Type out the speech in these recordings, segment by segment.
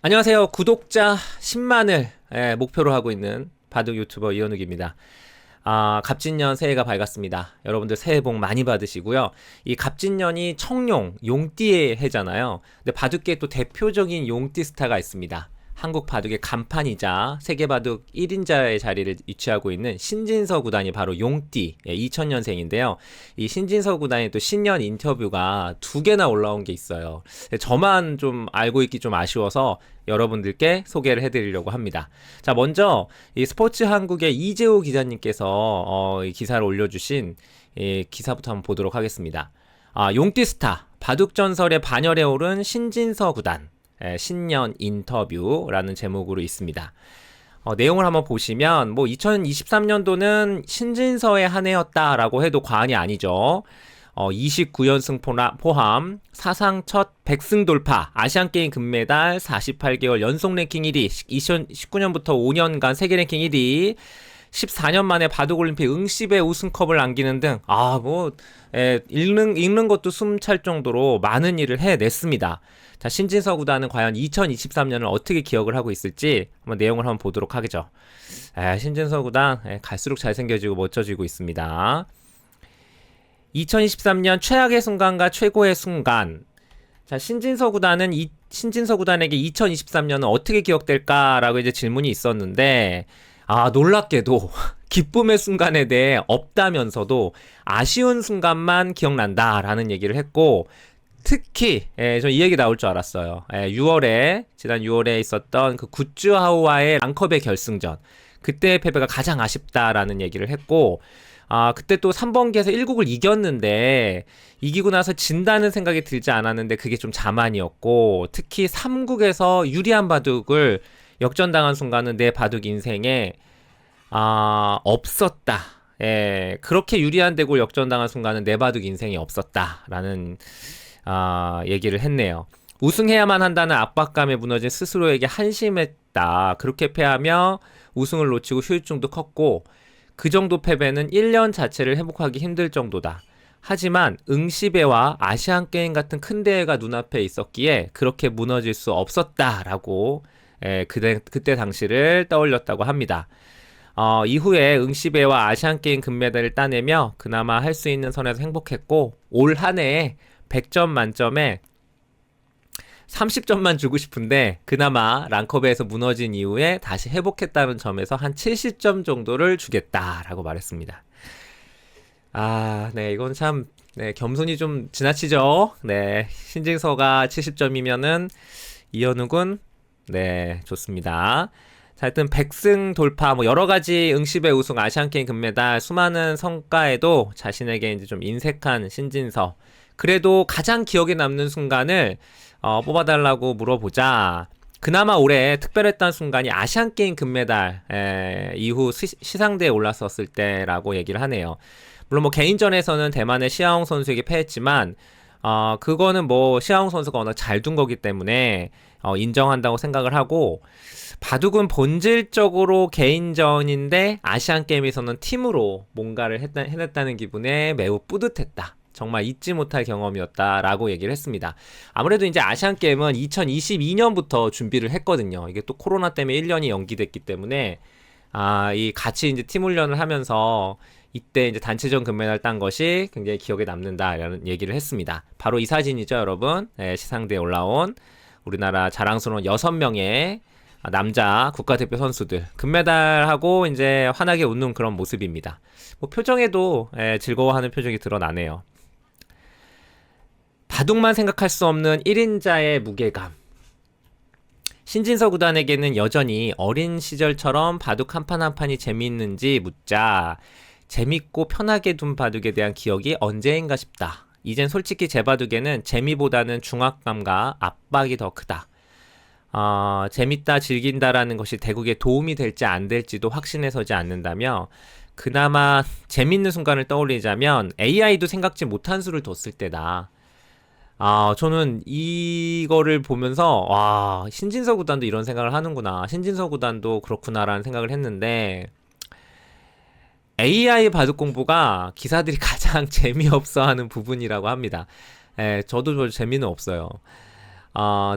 안녕하세요. 구독자 10만을 목표로 하고 있는 바둑 유튜버 이현욱입니다. 갑진년 새해가 밝았습니다. 여러분들 새해 복 많이 받으시고요. 이 갑진년이 청룡, 용띠의 해잖아요. 근데 바둑계에 또 대표적인 용띠 스타가 있습니다. 한국 바둑의 간판이자 세계 바둑 1인자의 자리를 위치하고 있는 신진서 구단이 바로 용띠 2000년생인데요. 이 신진서 구단이 또 신년 인터뷰가 2개나 올라온 게 있어요. 저만 좀 알고 있기 좀 아쉬워서 여러분들께 소개를 해드리려고 합니다. 자, 먼저 이 스포츠 한국의 이재호 기자님께서 이 기사를 올려주신 이 기사부터 한번 보도록 하겠습니다. 용띠 스타 바둑 전설의 반열에 오른 신진서 구단 신년 인터뷰라는 제목으로 있습니다. 내용을 한번 보시면 2023년도는 신진서의 한 해였다라고 해도 과언이 아니죠. 29연승 포함 사상 첫 100승 돌파, 아시안게임 금메달, 48개월 연속 랭킹 1위, 2019년부터 5년간 세계 랭킹 1위, 14년 만에 바둑올림픽 응시배 우승컵을 안기는 등 읽는 것도 숨찰 정도로 많은 일을 해냈습니다. 자, 신진서 구단은 과연 2023년을 어떻게 기억을 하고 있을지 한번 내용을 한번 보도록 하겠죠. 신진서 구단 갈수록 잘생겨지고 멋져지고 있습니다. 2023년 최악의 순간과 최고의 순간. 자, 신진서 구단에게 2023년은 어떻게 기억될까라고 이제 질문이 있었는데, 놀랍게도 기쁨의 순간에 대해 없다면서도 아쉬운 순간만 기억난다라는 얘기를 했고, 특히 전 이 얘기 나올 줄 알았어요. 지난 6월에 있었던 그 구쯔하우와의 랑컵의 결승전, 그때의 패배가 가장 아쉽다라는 얘기를 했고, 그때 또 3번기에서 1국을 이겼는데 이기고 나서 진다는 생각이 들지 않았는데 그게 좀 자만이었고, 특히 3국에서 유리한 바둑을 역전당한 순간은 내 바둑 인생에 없었다. 그렇게 유리한 대국을 역전당한 순간은 내 바둑 인생이 없었다라는 얘기를 했네요. 우승해야만 한다는 압박감에 무너진 스스로에게 한심했다. 그렇게 패하며 우승을 놓치고 후유증도 컸고, 그 정도 패배는 1년 자체를 회복하기 힘들 정도다. 하지만 응시배와 아시안게임 같은 큰 대회가 눈앞에 있었기에 그렇게 무너질 수 없었다라고 그때 당시를 떠올렸다고 합니다. 이후에 응시배와 아시안게임 금메달을 따내며 그나마 할 수 있는 선에서 행복했고, 올 한 해에 100점 만점에 30점만 주고 싶은데 그나마 랑컵에서 무너진 이후에 다시 회복했다는 점에서 한 70점 정도를 주겠다라고 말했습니다. 이건 참 겸손이 좀 지나치죠. 신진서가 70점이면은 이현욱은 좋습니다. 자, 하여튼 100승 돌파, 여러 가지 응시배 우승, 아시안게임 금메달, 수많은 성과에도 자신에게 이제 좀 인색한 신진서. 그래도 가장 기억에 남는 순간을 뽑아달라고 물어보자. 그나마 올해 특별했던 순간이 아시안게임 금메달 이후 시상대에 올랐었을 때라고 얘기를 하네요. 물론 개인전에서는 대만의 시아홍 선수에게 패했지만 그거는 시아홍 선수가 워낙 잘 둔 거기 때문에 인정한다고 생각을 하고, 바둑은 본질적으로 개인전인데 아시안게임에서는 팀으로 뭔가를 해냈다는 기분에 매우 뿌듯했다. 정말 잊지 못할 경험이었다라고 얘기를 했습니다. 아무래도 이제 아시안게임은 2022년부터 준비를 했거든요. 이게 또 코로나 때문에 1년이 연기됐기 때문에 이 같이 이제 팀 훈련을 하면서 이때 이제 단체전 금메달 딴 것이 굉장히 기억에 남는다라는 얘기를 했습니다. 바로 이 사진이죠, 여러분. 시상대에 올라온 우리나라 자랑스러운 6명의 남자 국가대표 선수들 금메달하고 이제 환하게 웃는 그런 모습입니다. 표정에도 즐거워하는 표정이 드러나네요. 바둑만 생각할 수 없는 1인자의 무게감. 신진서 구단에게는 여전히 어린 시절처럼 바둑 한 판 한 판이 재미있는지 묻자, 재밌고 편하게 둔 바둑에 대한 기억이 언제인가 싶다. 이젠 솔직히 제 바둑에는 재미보다는 중압감과 압박이 더 크다. 재밌다, 즐긴다라는 것이 대국에 도움이 될지 안 될지도 확신에 서지 않는다며, 그나마 재밌는 순간을 떠올리자면 AI도 생각지 못한 수를 뒀을 때다. 저는 이거를 보면서 신진서 구단도 이런 생각을 하는구나, 신진서 구단도 그렇구나라는 생각을 했는데, AI 바둑 공부가 기사들이 가장 재미없어 하는 부분이라고 합니다. 저도 별 재미는 없어요.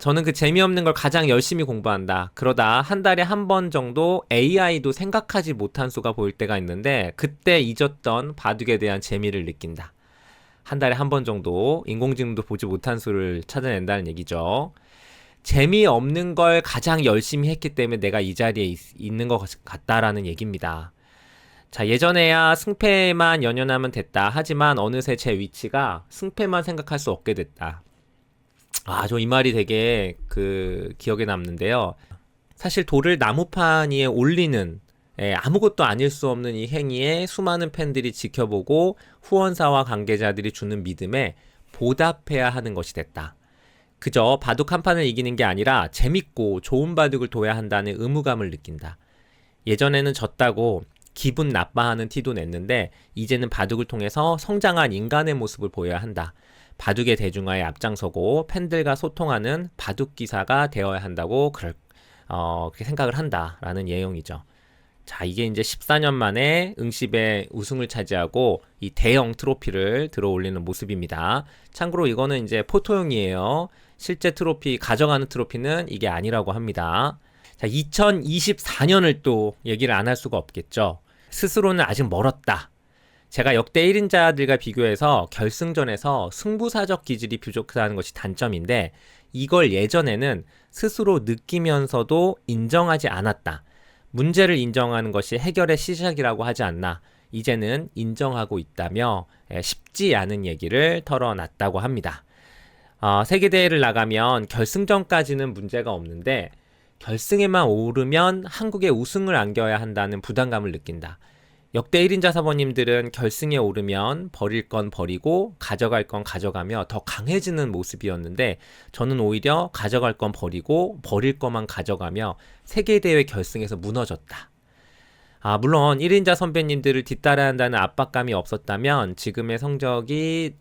저는 그 재미없는 걸 가장 열심히 공부한다. 그러다 한 달에 한 번 정도 AI도 생각하지 못한 수가 보일 때가 있는데 그때 잊었던 바둑에 대한 재미를 느낀다. 한 달에 한 번 정도 인공지능도 보지 못한 수를 찾아낸다는 얘기죠. 재미없는 걸 가장 열심히 했기 때문에 내가 이 자리에 있는 것 같다라는 얘기입니다. 자, 예전에야 승패만 연연하면 됐다. 하지만 어느새 제 위치가 승패만 생각할 수 없게 됐다. 저 이 말이 되게 기억에 남는데요. 사실 돌을 나무판 위에 올리는 아무것도 아닐 수 없는 이 행위에 수많은 팬들이 지켜보고 후원사와 관계자들이 주는 믿음에 보답해야 하는 것이 됐다. 그저 바둑 한 판을 이기는 게 아니라 재밌고 좋은 바둑을 둬야 한다는 의무감을 느낀다. 예전에는 졌다고 기분 나빠하는 티도 냈는데 이제는 바둑을 통해서 성장한 인간의 모습을 보여야 한다. 바둑의 대중화에 앞장서고 팬들과 소통하는 바둑 기사가 되어야 한다고 그렇게 생각을 한다라는 내용이죠. 자, 이게 이제 14년 만에 응시배 우승을 차지하고 이 대형 트로피를 들어 올리는 모습입니다. 참고로 이거는 이제 포토용이에요. 실제 트로피, 가져가는 트로피는 이게 아니라고 합니다. 자, 2024년을 또 얘기를 안 할 수가 없겠죠. 스스로는 아직 멀었다. 제가 역대 1인자들과 비교해서 결승전에서 승부사적 기질이 부족하다는 것이 단점인데 이걸 예전에는 스스로 느끼면서도 인정하지 않았다. 문제를 인정하는 것이 해결의 시작이라고 하지 않나. 이제는 인정하고 있다며 쉽지 않은 얘기를 털어놨다고 합니다. 세계대회를 나가면 결승전까지는 문제가 없는데 결승에만 오르면 한국의 우승을 안겨야 한다는 부담감을 느낀다. 역대 1인자 사모님들은 결승에 오르면 버릴 건 버리고 가져갈 건 가져가며 더 강해지는 모습이었는데 저는 오히려 가져갈 건 버리고 버릴 것만 가져가며 세계대회 결승에서 무너졌다. 물론 1인자 선배님들을 뒤따라야 한다는 압박감이 없었다면 지금의 성적이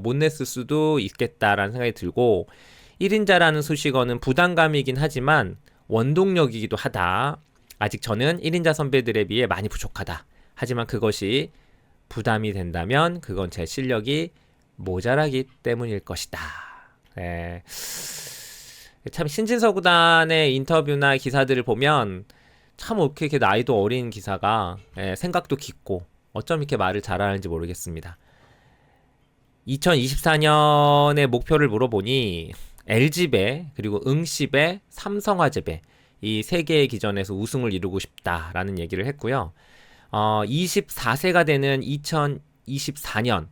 못 냈을 수도 있겠다라는 생각이 들고 1인자라는 수식어는 부담감이긴 하지만 원동력이기도 하다. 아직 저는 1인자 선배들에 비해 많이 부족하다. 하지만 그것이 부담이 된다면 그건 제 실력이 모자라기 때문일 것이다. 참 신진서 구단의 인터뷰나 기사들을 보면 참 어떻게 이렇게 나이도 어린 기사가 생각도 깊고 어쩜 이렇게 말을 잘하는지 모르겠습니다. 2024년의 목표를 물어보니 LG배 그리고 응시배 삼성화재배 이 세 개의 기전에서 우승을 이루고 싶다라는 얘기를 했고요. 24세가 되는 2024년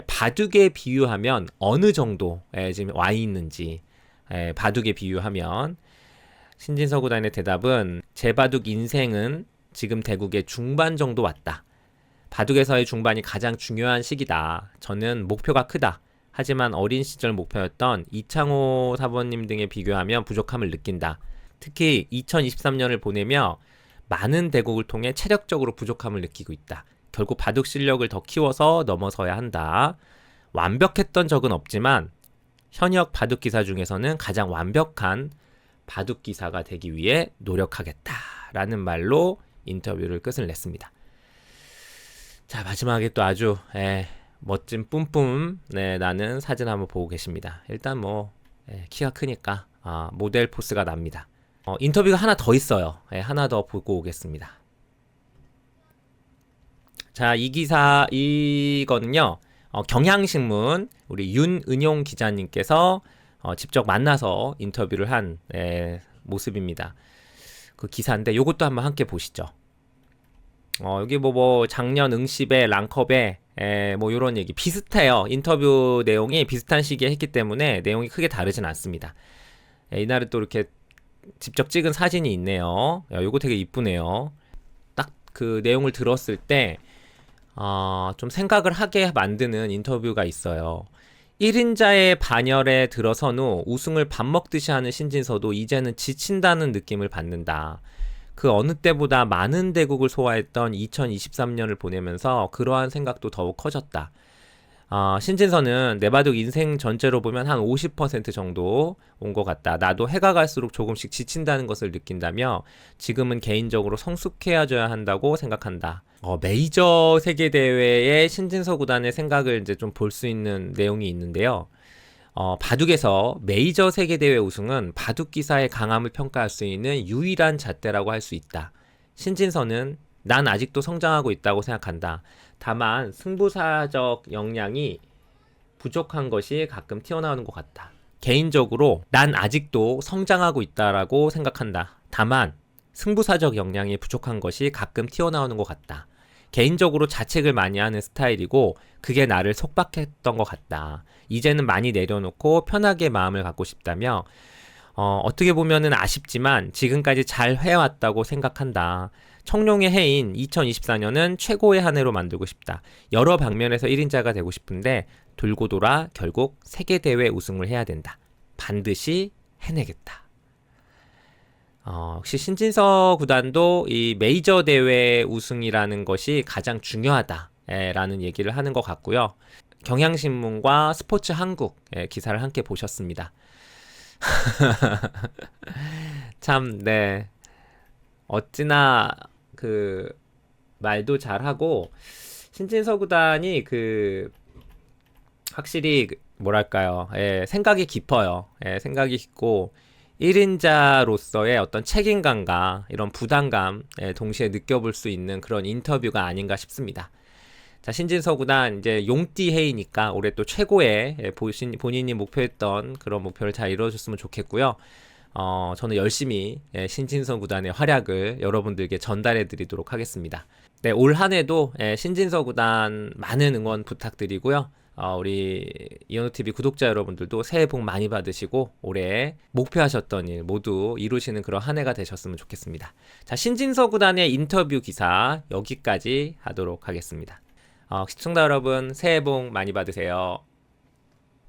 바둑에 비유하면 어느 정도 지금 와 있는지 바둑에 비유하면 신진서 구단의 대답은 제 바둑 인생은 지금 대국의 중반 정도 왔다. 바둑에서의 중반이 가장 중요한 시기다. 저는 목표가 크다. 하지만 어린 시절 목표였던 이창호 사부님 등에 비교하면 부족함을 느낀다. 특히 2023년을 보내며 많은 대국을 통해 체력적으로 부족함을 느끼고 있다. 결국 바둑 실력을 더 키워서 넘어서야 한다. 완벽했던 적은 없지만 현역 바둑 기사 중에서는 가장 완벽한 바둑 기사가 되기 위해 노력하겠다라는 말로 인터뷰를 끝을 냈습니다. 자, 마지막에 또 아주 멋진 뿜뿜 나는 사진 한번 보고 계십니다. 일단 키가 크니까 모델 포스가 납니다. 인터뷰가 하나 더 있어요. 하나 더 보고 오겠습니다. 자, 이거는요. 경향신문 우리 윤은용 기자님께서 직접 만나서 인터뷰를 한 모습입니다. 그 기사인데 요것도 한번 함께 보시죠. 여기 작년 응시배, 랑컵에 요런 얘기 비슷해요. 인터뷰 내용이 비슷한 시기에 했기 때문에 내용이 크게 다르진 않습니다. 이날은 또 이렇게 직접 찍은 사진이 있네요. 요거 되게 이쁘네요. 딱 그 내용을 들었을 때 좀 생각을 하게 만드는 인터뷰가 있어요. 1인자의 반열에 들어선 후 우승을 밥 먹듯이 하는 신진서도 이제는 지친다는 느낌을 받는다. 그 어느 때보다 많은 대국을 소화했던 2023년을 보내면서 그러한 생각도 더욱 커졌다. 신진서는 내 바둑 인생 전체로 보면 한 50% 정도 온 것 같다. 나도 해가 갈수록 조금씩 지친다는 것을 느낀다며 지금은 개인적으로 성숙해져야 한다고 생각한다. 메이저 세계대회의 신진서 구단의 생각을 이제 좀 볼 수 있는 내용이 있는데요. 바둑에서 메이저 세계대회 우승은 바둑 기사의 강함을 평가할 수 있는 유일한 잣대라고 할 수 있다. 신진서는 난 아직도 성장하고 있다고 생각한다. 다만 승부사적 역량이 부족한 것이 가끔 튀어나오는 것 같다. 개인적으로 난 아직도 성장하고 있다라고 생각한다. 다만 승부사적 역량이 부족한 것이 가끔 튀어나오는 것 같다. 개인적으로 자책을 많이 하는 스타일이고 그게 나를 속박했던 것 같다. 이제는 많이 내려놓고 편하게 마음을 갖고 싶다며 어떻게 보면은 아쉽지만 지금까지 잘 해왔다고 생각한다. 청룡의 해인 2024년은 최고의 한 해로 만들고 싶다. 여러 방면에서 1인자가 되고 싶은데 돌고 돌아 결국 세계대회 우승을 해야 된다. 반드시 해내겠다. 역시 신진서 구단도 이 메이저 대회 우승이라는 것이 가장 중요하다라는 얘기를 하는 것 같고요. 경향신문과 스포츠 한국 기사를 함께 보셨습니다. 참, 네. 어찌나 그 말도 잘하고 신진서 구단이 확실히 뭐랄까요? 생각이 깊어요. 생각이 깊고 1인자로서의 어떤 책임감과 이런 부담감 동시에 느껴볼 수 있는 그런 인터뷰가 아닌가 싶습니다. 자, 신진서 구단 이제 용띠 해이니까 올해 또 최고의 본인이 목표했던 그런 목표를 잘 이루어줬으면 좋겠고요. 저는 열심히 신진서 구단의 활약을 여러분들께 전달해 드리도록 하겠습니다. 네, 올 한 해도 신진서 구단 많은 응원 부탁드리고요. 우리 이현우TV 구독자 여러분들도 새해 복 많이 받으시고 올해 목표하셨던 일 모두 이루시는 그런 한 해가 되셨으면 좋겠습니다. 자, 신진서 구단의 인터뷰 기사 여기까지 하도록 하겠습니다. 시청자 여러분 새해 복 많이 받으세요.